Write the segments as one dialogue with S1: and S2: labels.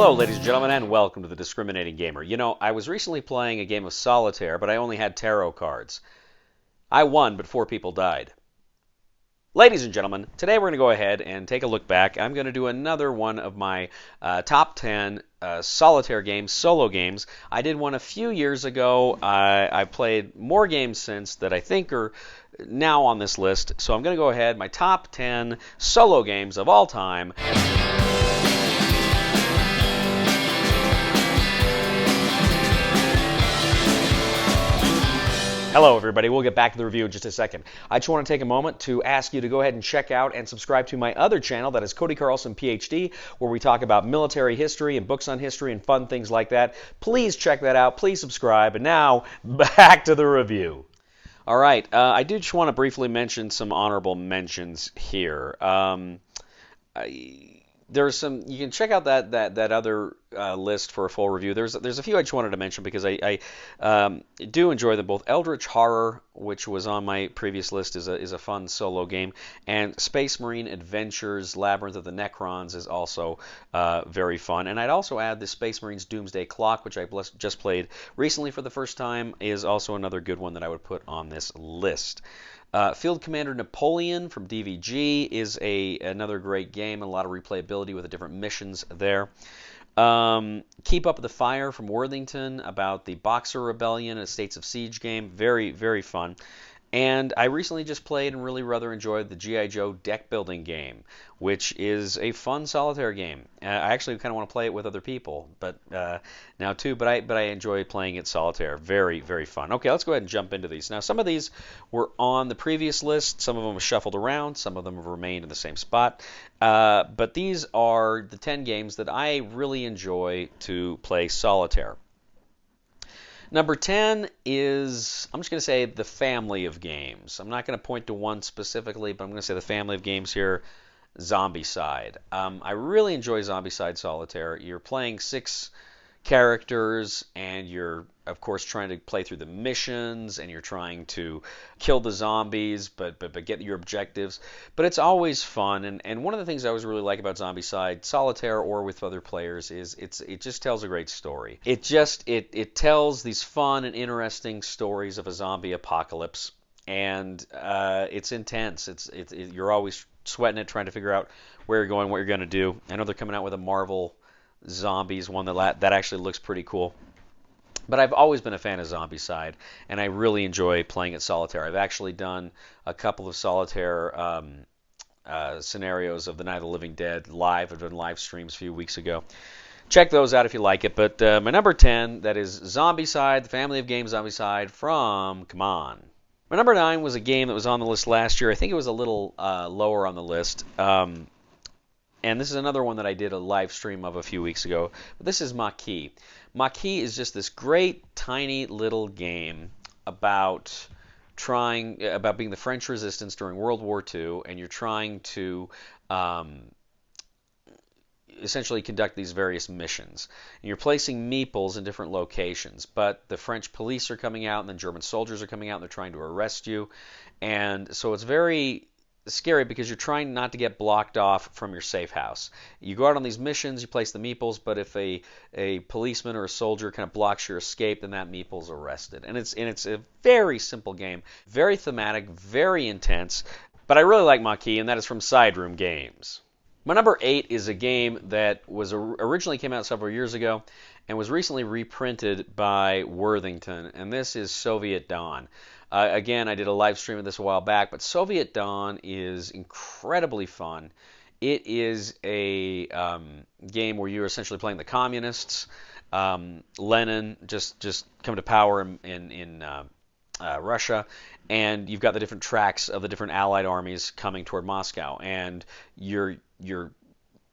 S1: Hello, ladies and gentlemen, and welcome to the Discriminating Gamer. You know, I was recently playing a game of Solitaire, but I only had tarot cards. I won, but 4 people died. Ladies and gentlemen, today we're going to go ahead and take a look back. I'm going to do another one of my top 10 Solitaire games, solo games. I did one a few years ago. I played more games since that I think are now on this list. So I'm going to go ahead, my top 10 solo games of all time. Hello, everybody. We'll get back to the review in just a second. I just want to take a moment to ask you to go ahead and check out and subscribe to my other channel, that is Cody Carlson, PhD, where we talk about military history and books on history and fun things like that. Please check that out. Please subscribe. And now, back to the review. All right. I do just want to briefly mention some honorable mentions here. There's some. You can check out that other list for a full review. There's a few I just wanted to mention because I do enjoy them both. Eldritch Horror, which was on my previous list, is a fun solo game, and Space Marine Adventures: Labyrinth of the Necrons is also very fun. And I'd also add the Space Marines Doomsday Clock, which I just played recently for the first time, is also another good one that I would put on this list. Field Commander Napoleon from DVG is another great game, and a lot of replayability with the different missions there. Keep Up the Fire from Worthington, about the Boxer Rebellion, a States of Siege game, very, very fun. And I recently just played and really rather enjoyed the G.I. Joe deck building game, which is a fun solitaire game. I actually kind of want to play it with other people, but now too. But I enjoy playing it solitaire. Very, very fun. Okay, let's go ahead and jump into these. Now, some of these were on the previous list. Some of them were shuffled around. Some of them have remained in the same spot. But these are the 10 games that I really enjoy to play solitaire. Number 10 is, I'm just going to say, the family of games. I'm not going to point to one specifically, but I'm going to say the family of games here, Zombicide. I really enjoy Zombicide Solitaire. You're playing 6 characters, and you're, of course, trying to play through the missions, and you're trying to kill the zombies, but get your objectives. But it's always fun, and one of the things I always really like about Zombicide, solitaire or with other players, is it just tells a great story. It tells these fun and interesting stories of a zombie apocalypse, and it's intense. You're always sweating it, trying to figure out where you're going, what you're going to do. I know they're coming out with a Marvel Zombies one that actually looks pretty cool. But I've always been a fan of Zombicide, and I really enjoy playing it solitaire. I've actually done a couple of solitaire scenarios of the Night of the Living Dead live. I've done live streams a few weeks ago. Check those out if you like it. But my number 10, that is Zombicide, the family of games Zombicide from Come On. My number 9 was a game that was on the list last year. I think it was a little lower on the list. And this is another one that I did a live stream of a few weeks ago. But this is Maquis. Maquis is just this great, tiny little game about being the French resistance during World War II, and you're trying to essentially conduct these various missions. And you're placing meeples in different locations, but the French police are coming out, and then German soldiers are coming out, and they're trying to arrest you. And so it's very scary because you're trying not to get blocked off from your safe house. You go out on these missions, you place the meeples, but if a policeman or a soldier kind of blocks your escape, then that meeple's arrested. And it's a very simple game, very thematic, very intense. But I really like Maquis, and that is from Side Room Games. My number 8 is a game that was originally came out several years ago and was recently reprinted by Worthington, and this is Soviet Dawn. Again, I did a live stream of this a while back, but Soviet Dawn is incredibly fun. It is a game where you're essentially playing the communists. Lenin just come to power in Russia, and you've got the different tracks of the different Allied armies coming toward Moscow, and you're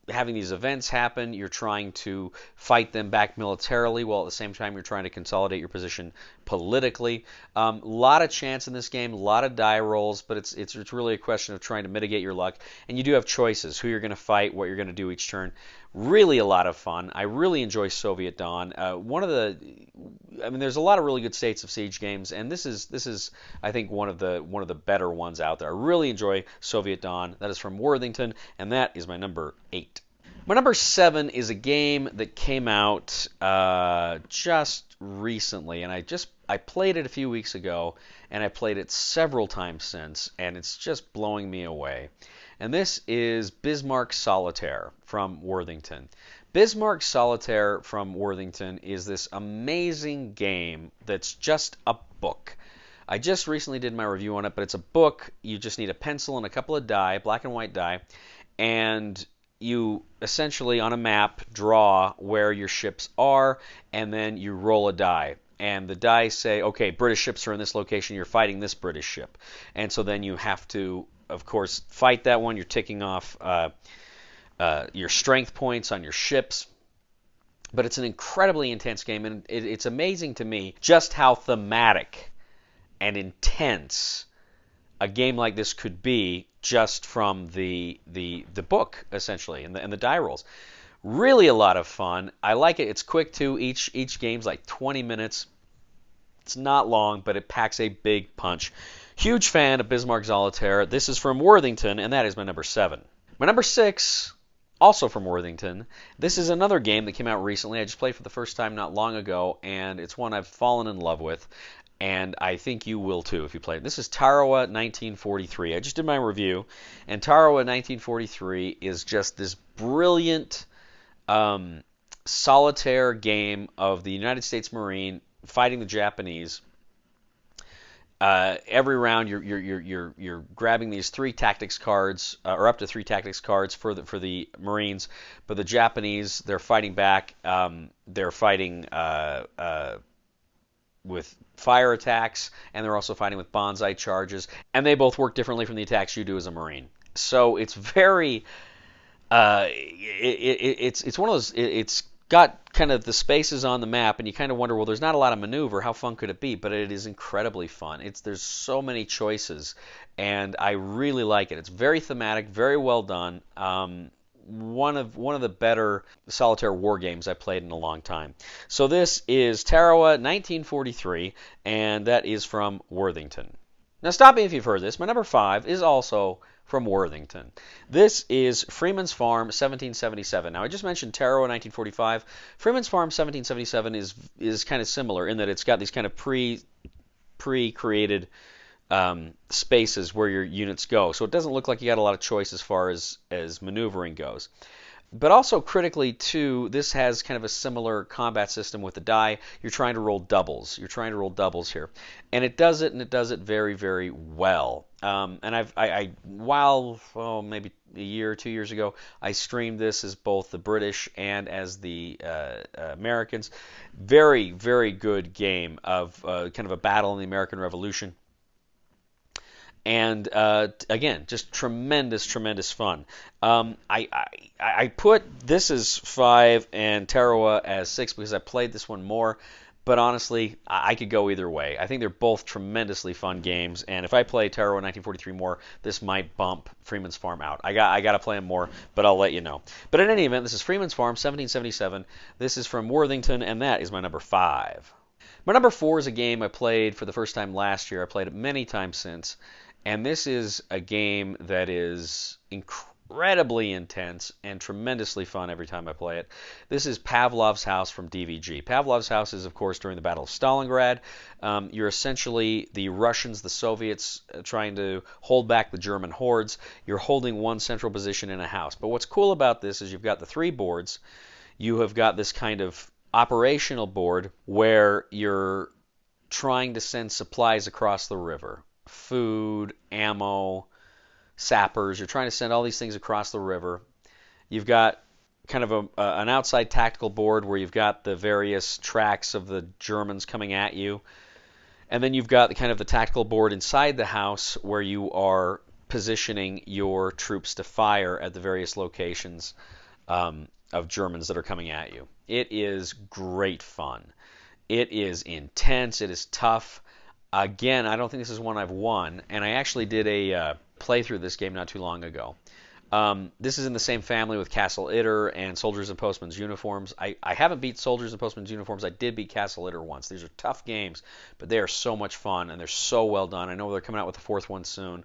S1: having these events happen. You're trying to fight them back militarily, while at the same time you're trying to consolidate your position politically. A lot of chance in this game, a lot of die rolls, but it's really a question of trying to mitigate your luck. And you do have choices, who you're going to fight, what you're going to do each turn. Really a lot of fun. I really enjoy Soviet Dawn. There's a lot of really good States of Siege games, and this is I think one of the better ones out there. I really enjoy Soviet Dawn. That is from Worthington, and that is my number 8. My number 7 is a game that came out just recently, and I played it a few weeks ago, and I played it several times since, and it's just blowing me away. And this is Bismarck Solitaire from Worthington. Bismarck Solitaire from Worthington is this amazing game that's just a book. I just recently did my review on it, but it's a book. You just need a pencil and a couple of die, black and white die, and you essentially on a map draw where your ships are, and then you roll a die. And the die say, okay, British ships are in this location, you're fighting this British ship. And so then you have to, of course, fight that one. You're ticking off your strength points on your ships. But it's an incredibly intense game, and it's amazing to me just how thematic and intense a game like this could be just from the book essentially and the die rolls. Really a lot of fun. I like it. It's quick too. Each game's like 20 minutes. It's not long, but it packs a big punch. Huge fan of Bismarck Solitaire. This is from Worthington, and that is my number 7. My number 6, also from Worthington. This is another game that came out recently. I just played for the first time not long ago, and it's one I've fallen in love with. And I think you will too if you play it. This is Tarawa 1943. I just did my review, and Tarawa 1943 is just this brilliant solitaire game of the United States Marine fighting the Japanese. Every round, you're grabbing these 3 tactics cards, or up to 3 tactics cards for the Marines. But the Japanese, they're fighting back. They're fighting with fire attacks, and they're also fighting with bonsai charges, and they both work differently from the attacks you do as a Marine. So it's very, it's one of those. It's got kind of the spaces on the map, and you kind of wonder, well, there's not a lot of maneuver. How fun could it be? But it is incredibly fun. There's so many choices, and I really like it. It's very thematic, very well done. One of the better solitaire war games I've played in a long time. So this is Tarawa 1943, and that is from Worthington. Now stop me if you've heard this. My number 5 is also from Worthington. This is Freeman's Farm 1777. Now I just mentioned Tarawa 1945. Freeman's Farm 1777 is kind of similar in that it's got these kind of pre-created spaces where your units go. So it doesn't look like you got a lot of choice as far as maneuvering goes. But also critically too, this has kind of a similar combat system with the die. You're trying to roll doubles. You're trying to roll doubles here. And it does it very, very well. And maybe a year or 2 years ago, I streamed this as both the British and as the Americans. Very, very good game of kind of a battle in the American Revolution. And again, just tremendous, tremendous fun. I put this as 5 and Tarawa as 6 because I played this one more. But honestly, I could go either way. I think they're both tremendously fun games. And if I play Tarawa 1943 more, this might bump Freeman's Farm out. I got to play them more, but I'll let you know. But in any event, this is Freeman's Farm 1777. This is from Worthington, and that is my number 5. My number 4 is a game I played for the first time last year. I played it many times since. And this is a game that is incredibly intense and tremendously fun every time I play it. This is Pavlov's House from DVG. Pavlov's House is, of course, during the Battle of Stalingrad. You're essentially the Russians, the Soviets, trying to hold back the German hordes. You're holding one central position in a house. But what's cool about this is you've got the 3 boards. You have got this kind of operational board where you're trying to send supplies across the river. Food, ammo, sappers. You're trying to send all these things across the river. You've got kind of an outside tactical board where you've got the various tracks of the Germans coming at you. And then you've got the tactical board inside the house where you are positioning your troops to fire at the various locations of Germans that are coming at you. It is great fun. It is intense. It is tough. Again, I don't think this is one I've won, and I actually did a playthrough of this game not too long ago. This is in the same family with Castle Itter and Soldiers and Postmen's Uniforms. I haven't beat Soldiers and Postmen's Uniforms. I did beat Castle Itter once. These are tough games, but they are so much fun, and they're so well done. I know they're coming out with the 4th one soon.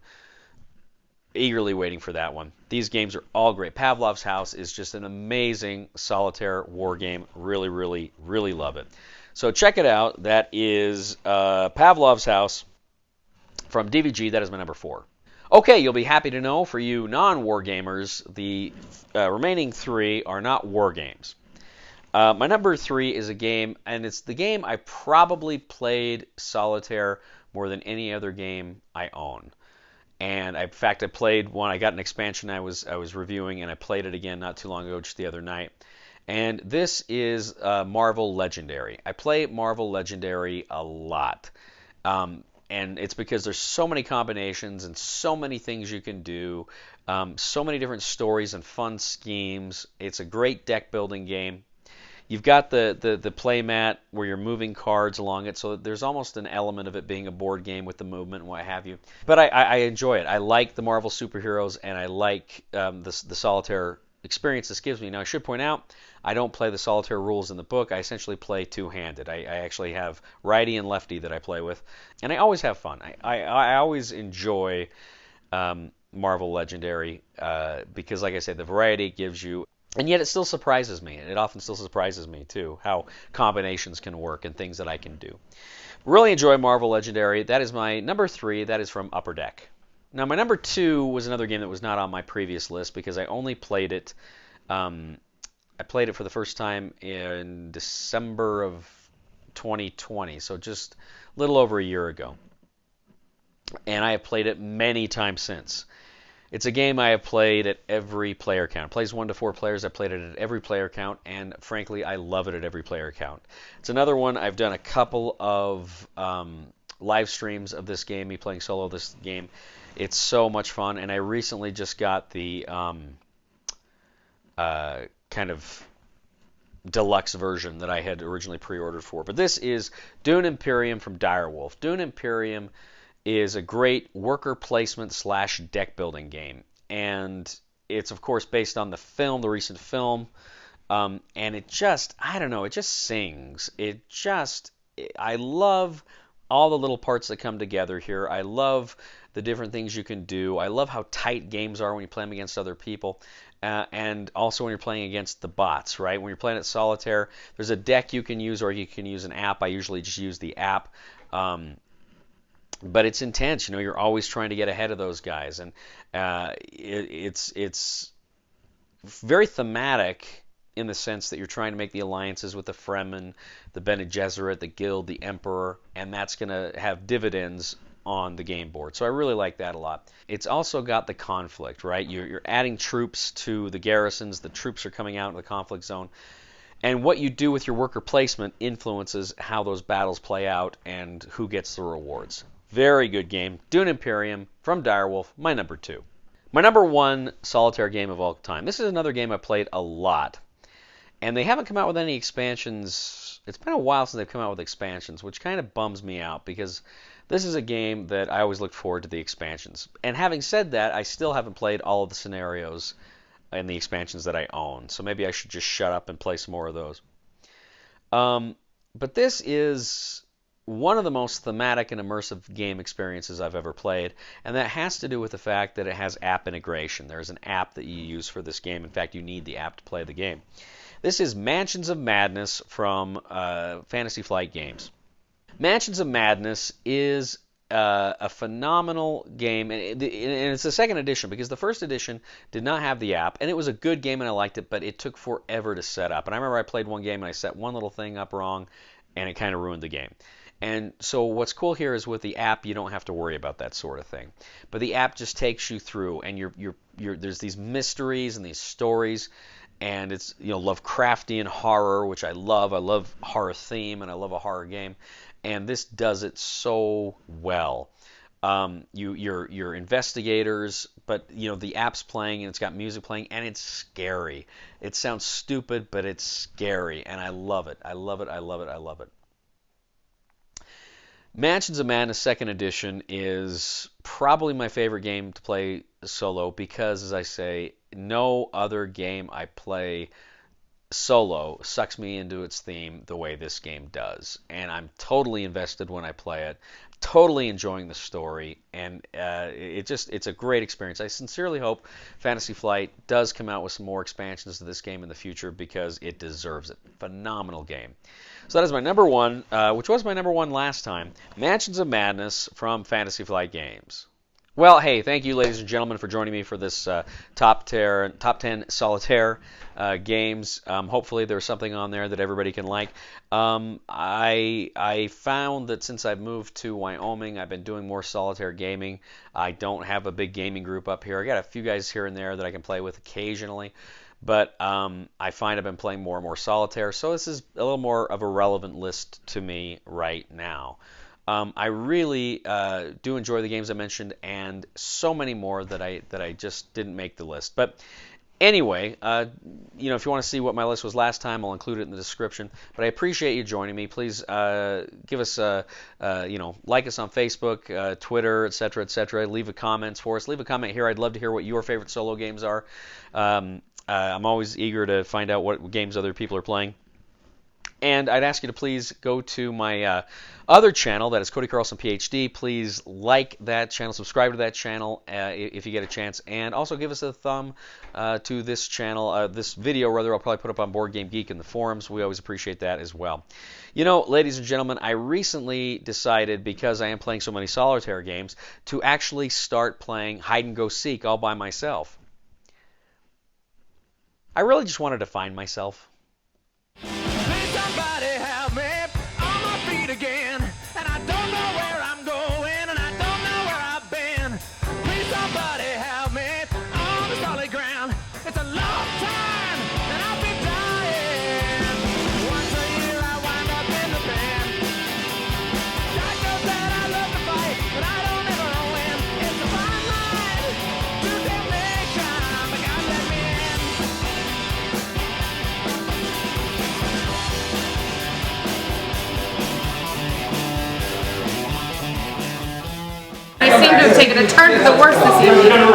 S1: eagerly waiting for that one. These games are all great. Pavlov's House is just an amazing solitaire war game. Really, really, really love it. So check it out. That is Pavlov's House from DVG. That is my number 4. Okay, you'll be happy to know, for you non-war gamers, the remaining 3 are not war games. My number 3 is a game, and it's the game I probably played solitaire more than any other game I own. And in fact, I played one. I got an expansion I was reviewing, and I played it again not too long ago, just the other night. And this is Marvel Legendary. I play Marvel Legendary a lot. And it's because there's so many combinations and so many things you can do, so many different stories and fun schemes. It's a great deck building game. You've got the play mat where you're moving cards along it, so there's almost an element of it being a board game with the movement and what have you. But I enjoy it. I like the Marvel superheroes, and I like the solitaire experience this gives me. Now, I should point out, I don't play the solitaire rules in the book. I essentially play two-handed. I actually have righty and lefty that I play with, and I always have fun. I always enjoy Marvel Legendary because, like I said, the variety it gives you. And yet it still surprises me. It often still surprises me, too, how combinations can work and things that I can do. Really enjoy Marvel Legendary. That is my number 3. That is from Upper Deck. Now, my number 2 was another game that was not on my previous list because I only played it. I played it for the first time in December of 2020, so just a little over a year ago. And I have played it many times since. It's a game I have played at every player count. It plays 1 to 4 players. I played it at every player count, and frankly, I love it at every player count. It's another one. I've done a couple of live streams of this game, me playing solo this game. It's so much fun, and I recently just got the kind of deluxe version that I had originally pre-ordered for. But this is Dune Imperium from Direwolf. Dune Imperium is a great worker placement / deck building game, and it's of course based on the film, the recent film, and it just, I don't know, it just sings. I love all the little parts that come together here. I love the different things you can do. I love how tight games are when you play them against other people, and also when you're playing against the bots, right? When you're playing at solitaire, there's a deck you can use, or you can use an app. I usually just use the app. But it's intense, you know. You're always trying to get ahead of those guys, and it's very thematic in the sense that you're trying to make the alliances with the Fremen, the Bene Gesserit, the Guild, the Emperor, and that's going to have dividends on the game board. So I really like that a lot. It's also got the conflict, right? You're adding troops to the garrisons. The troops are coming out in the conflict zone. And what you do with your worker placement influences how those battles play out and who gets the rewards. Very good game. Dune Imperium from Direwolf, my number 2. My number 1 solitaire game of all time. This is another game I played a lot. And they haven't come out with any expansions. It's been a while since they've come out with expansions, which kind of bums me out because this is a game that I always look forward to the expansions. And having said that, I still haven't played all of the scenarios and the expansions that I own. So maybe I should just shut up and play some more of those. But this is one of the most thematic and immersive game experiences I've ever played, and that has to do with the fact that it has app integration. There's an app that you use for this game. In fact, you need the app to play the game. This is Mansions of Madness from Fantasy Flight Games. Mansions of Madness is a phenomenal game, and it's the second edition because the first edition did not have the app, and it was a good game and I liked it, but it took forever to set up. And I remember I played one game and I set one little thing up wrong, and it kind of ruined the game. And so what's cool here is with the app, you don't have to worry about that sort of thing. But the app just takes you through, and there's these mysteries and these stories, and it's, you know, Lovecraftian horror, which I love. I love horror theme, and I love a horror game. And this does it so well. You're investigators, but you know the app's playing and it's got music playing, and it's scary. It sounds stupid, but it's scary, and I love it. I love it. I love it. I love it. Mansions of Madness 2nd Edition is probably my favorite game to play solo because, as I say, no other game I play solo sucks me into its theme the way this game does, and I'm totally invested when I play it, totally enjoying the story, and it's a great experience. I sincerely hope Fantasy Flight does come out with some more expansions to this game in the future because it deserves it. Phenomenal game. So that is my number one, which was my number one last time, Mansions of Madness from Fantasy Flight Games. Well, hey, thank you, ladies and gentlemen, for joining me for this top 10 Solitaire games. Hopefully there's something on there that everybody can like. I found that since I've moved to Wyoming, I've been doing more Solitaire gaming. I don't have a big gaming group up here. I got a few guys here and there that I can play with occasionally. But I find I've been playing more and more Solitaire, so this is a little more of a relevant list to me right now. I really do enjoy the games I mentioned, and so many more that I just didn't make the list. But anyway, if you want to see what my list was last time, I'll include it in the description. But I appreciate you joining me. Please give us like us on Facebook, Twitter, etc., etc. Leave comments for us. Leave a comment here. I'd love to hear what your favorite solo games are. I'm always eager to find out what games other people are playing. And I'd ask you to please go to my other channel, that is Cody Carlson PhD. Please like that channel, subscribe to that channel if you get a chance, and also give us a thumb to this channel, this video rather. I'll probably put up on Board Game Geek in the forums. We always appreciate that as well. Ladies and gentlemen, I recently decided, because I am playing so many Solitaire games, to actually start playing hide and go seek all by myself. I really just wanted to find myself.
S2: Somebody help me on my feet again, and I don't know where I'm going, and I don't know where I've been. Please somebody help me on the solid ground. It's a long time, and I've been dying. Once a year I wind up in the pen. God knows that I love to fight, but I don't ever win. It's a fine line to damnation, but God let me in.
S3: They seem to have taken a turn for the worse this evening.